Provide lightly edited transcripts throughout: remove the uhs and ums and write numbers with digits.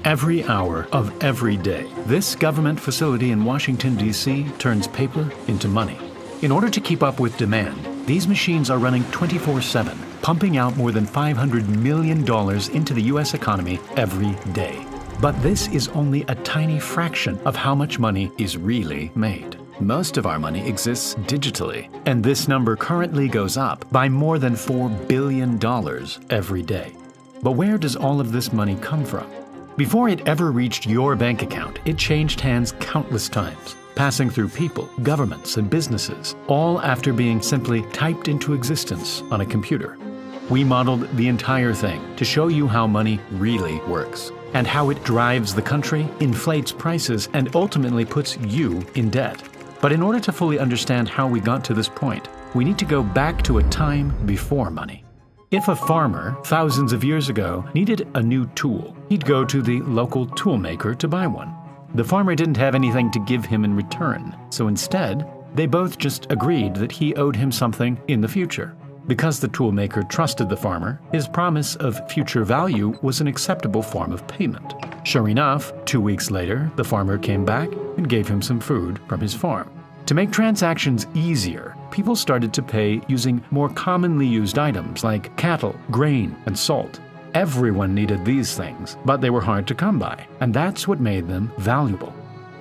Every hour of every day, this government facility in Washington, D.C. turns paper into money. In order to keep up with demand, these machines are running 24/7, pumping out more than $500 million into the U.S. economy every day. But this is only a tiny fraction of how much money is really made. Most of our money exists digitally, and this number currently goes up by more than $4 billion every day. But where does all of this money come from? Before it ever reached your bank account, it changed hands countless times, passing through people, governments, and businesses, all after being simply typed into existence on a computer. We modeled the entire thing to show you how money really works, and how it drives the country, inflates prices, and ultimately puts you in debt. But in order to fully understand how we got to this point, we need to go back to a time before money. If a farmer, thousands of years ago, needed a new tool, he'd go to the local tool maker to buy one. The farmer didn't have anything to give him in return, so instead, they both just agreed that he owed him something in the future. Because the tool maker trusted the farmer, his promise of future value was an acceptable form of payment. Sure enough, 2 weeks later, the farmer came back and gave him some food from his farm. To make transactions easier, people started to pay using more commonly used items like cattle, grain, and salt. Everyone needed these things, but they were hard to come by, and that's what made them valuable.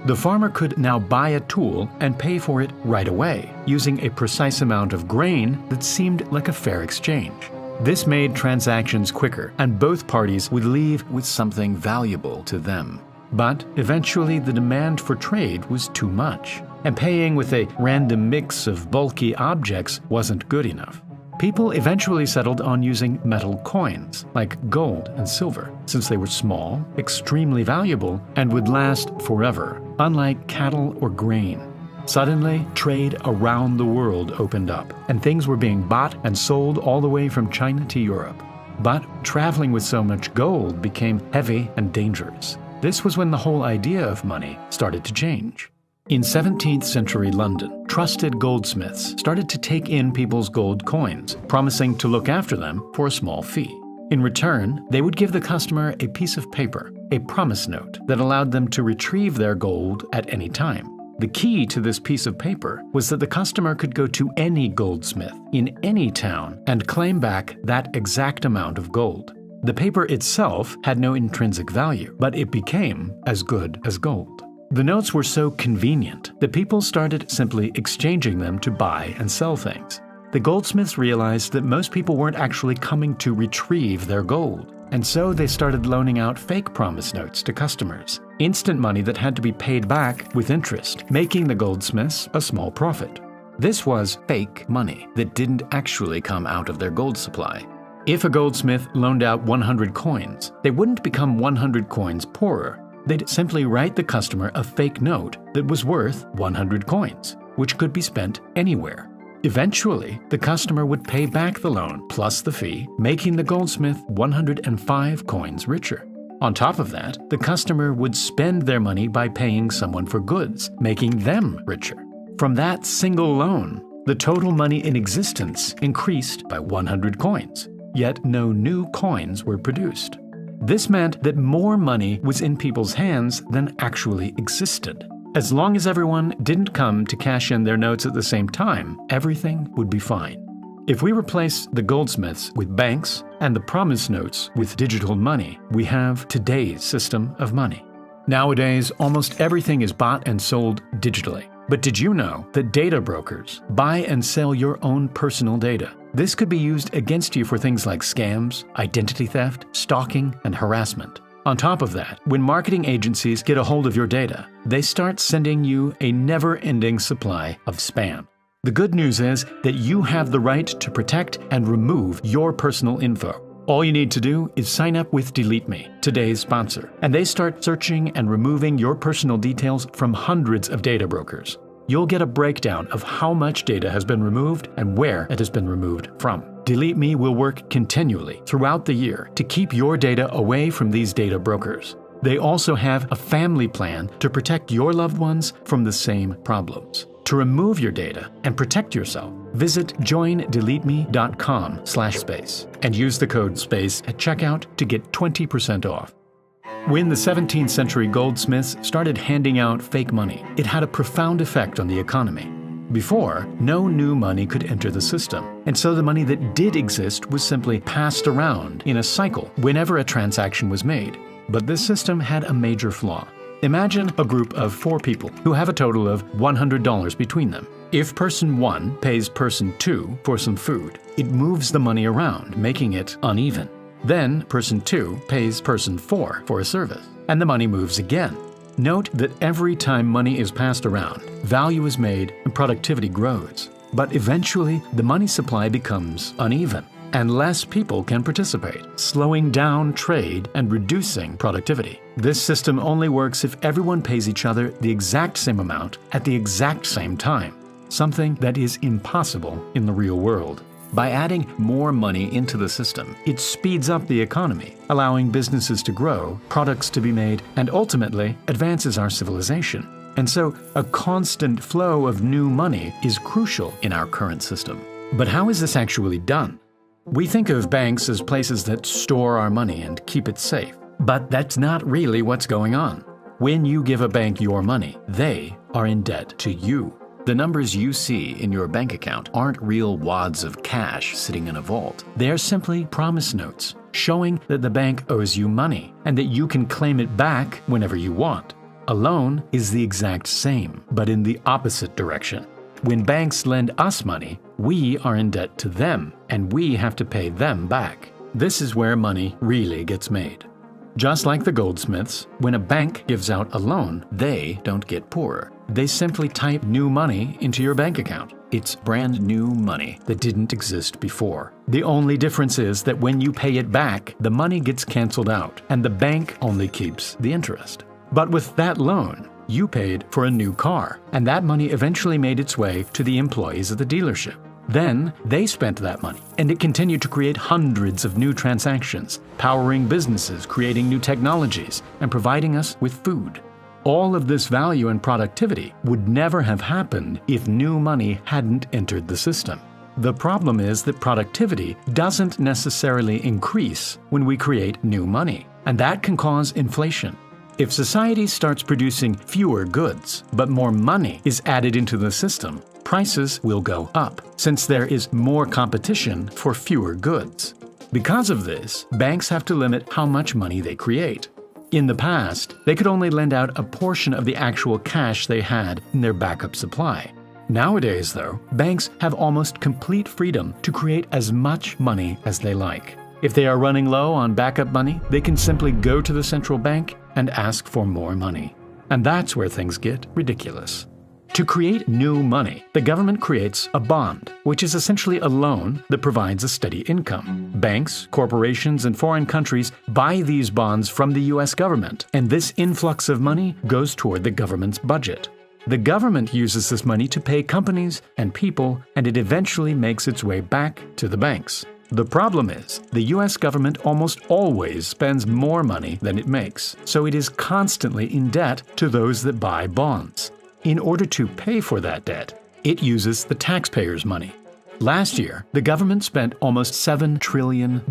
The farmer could now buy a tool and pay for it right away, using a precise amount of grain that seemed like a fair exchange. This made transactions quicker, and both parties would leave with something valuable to them. But eventually the demand for trade was too much, and paying with a random mix of bulky objects wasn't good enough. People eventually settled on using metal coins, like gold and silver, since they were small, extremely valuable, and would last forever, unlike cattle or grain. Suddenly, trade around the world opened up, and things were being bought and sold all the way from China to Europe. But traveling with so much gold became heavy and dangerous. This was when the whole idea of money started to change. In 17th century London, trusted goldsmiths started to take in people's gold coins, promising to look after them for a small fee. In return, they would give the customer a piece of paper, a promise note that allowed them to retrieve their gold at any time. The key to this piece of paper was that the customer could go to any goldsmith in any town and claim back that exact amount of gold. The paper itself had no intrinsic value, but it became as good as gold. The notes were so convenient that people started simply exchanging them to buy and sell things. The goldsmiths realized that most people weren't actually coming to retrieve their gold, and so they started loaning out fake promise notes to customers, instant money that had to be paid back with interest, making the goldsmiths a small profit. This was fake money that didn't actually come out of their gold supply. If a goldsmith loaned out 100 coins, they wouldn't become 100 coins poorer. They'd simply write the customer a fake note that was worth 100 coins, which could be spent anywhere. Eventually, the customer would pay back the loan plus the fee, making the goldsmith 105 coins richer. On top of that, the customer would spend their money by paying someone for goods, making them richer. From that single loan, the total money in existence increased by 100 coins, yet no new coins were produced. This meant that more money was in people's hands than actually existed. As long as everyone didn't come to cash in their notes at the same time, everything would be fine. If we replace the goldsmiths with banks and the promise notes with digital money, we have today's system of money. Nowadays, almost everything is bought and sold digitally. But did you know that data brokers buy and sell your own personal data? This could be used against you for things like scams, identity theft, stalking, and harassment. On top of that, when marketing agencies get a hold of your data, they start sending you a never-ending supply of spam. The good news is that you have the right to protect and remove your personal info. All you need to do is sign up with Delete Me, today's sponsor, and they start searching and removing your personal details from hundreds of data brokers. You'll get a breakdown of how much data has been removed and where it has been removed from. Delete Me will work continually throughout the year to keep your data away from these data brokers. They also have a family plan to protect your loved ones from the same problems. To remove your data and protect yourself, visit joindeleteme.com/space and use the code SPACE at checkout to get 20% off. When the 17th century goldsmiths started handing out fake money, it had a profound effect on the economy. Before, no new money could enter the system, and so the money that did exist was simply passed around in a cycle whenever a transaction was made. But this system had a major flaw. Imagine a group of 4 people who have a total of $100 between them. If person 1 pays person 2 for some food, it moves the money around, making it uneven. Then person 2 pays person 4 for a service, and the money moves again. Note that every time money is passed around, value is made and productivity grows. But eventually, the money supply becomes uneven, and less people can participate, slowing down trade and reducing productivity. This system only works if everyone pays each other the exact same amount at the exact same time, something that is impossible in the real world. By adding more money into the system, it speeds up the economy, allowing businesses to grow, products to be made, and ultimately advances our civilization. And so, a constant flow of new money is crucial in our current system. But how is this actually done? We think of banks as places that store our money and keep it safe. But that's not really what's going on. When you give a bank your money, they are in debt to you. The numbers you see in your bank account aren't real wads of cash sitting in a vault. They are simply promise notes, showing that the bank owes you money and that you can claim it back whenever you want. A loan is the exact same, but in the opposite direction. When banks lend us money, we are in debt to them, and we have to pay them back. This is where money really gets made. Just like the goldsmiths, when a bank gives out a loan, they don't get poorer. They simply type new money into your bank account. It's brand new money that didn't exist before. The only difference is that when you pay it back, the money gets canceled out, and the bank only keeps the interest. But with that loan, you paid for a new car, and that money eventually made its way to the employees of the dealership. Then they spent that money, and it continued to create hundreds of new transactions, powering businesses, creating new technologies, and providing us with food. All of this value and productivity would never have happened if new money hadn't entered the system. The problem is that productivity doesn't necessarily increase when we create new money, and that can cause inflation. If society starts producing fewer goods, but more money is added into the system, prices will go up, since there is more competition for fewer goods. Because of this, banks have to limit how much money they create. In the past, they could only lend out a portion of the actual cash they had in their backup supply. Nowadays, though, banks have almost complete freedom to create as much money as they like. If they are running low on backup money, they can simply go to the central bank and ask for more money. And that's where things get ridiculous. To create new money, the government creates a bond, which is essentially a loan that provides a steady income. Banks, corporations, and foreign countries buy these bonds from the US government, and this influx of money goes toward the government's budget. The government uses this money to pay companies and people, and it eventually makes its way back to the banks. The problem is, the US government almost always spends more money than it makes, so it is constantly in debt to those that buy bonds. In order to pay for that debt, it uses the taxpayers' money. Last year, the government spent almost $7 trillion,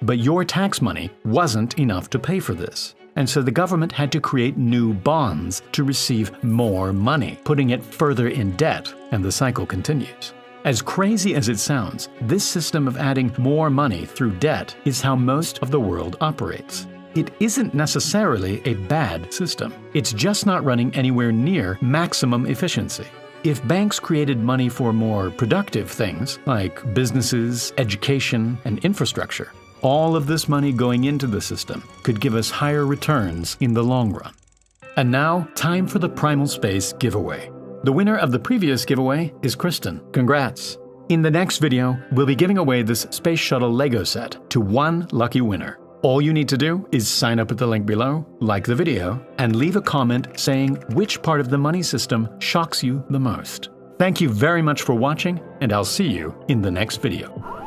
but your tax money wasn't enough to pay for this. And so the government had to create new bonds to receive more money, putting it further in debt, and the cycle continues. As crazy as it sounds, this system of adding more money through debt is how most of the world operates. It isn't necessarily a bad system. It's just not running anywhere near maximum efficiency. If banks created money for more productive things, like businesses, education, and infrastructure, all of this money going into the system could give us higher returns in the long run. And now, time for the Primal Space giveaway. The winner of the previous giveaway is Kristen. Congrats! In the next video, we'll be giving away this Space Shuttle Lego set to one lucky winner. All you need to do is sign up at the link below, like the video, and leave a comment saying which part of the money system shocks you the most. Thank you very much for watching, and I'll see you in the next video.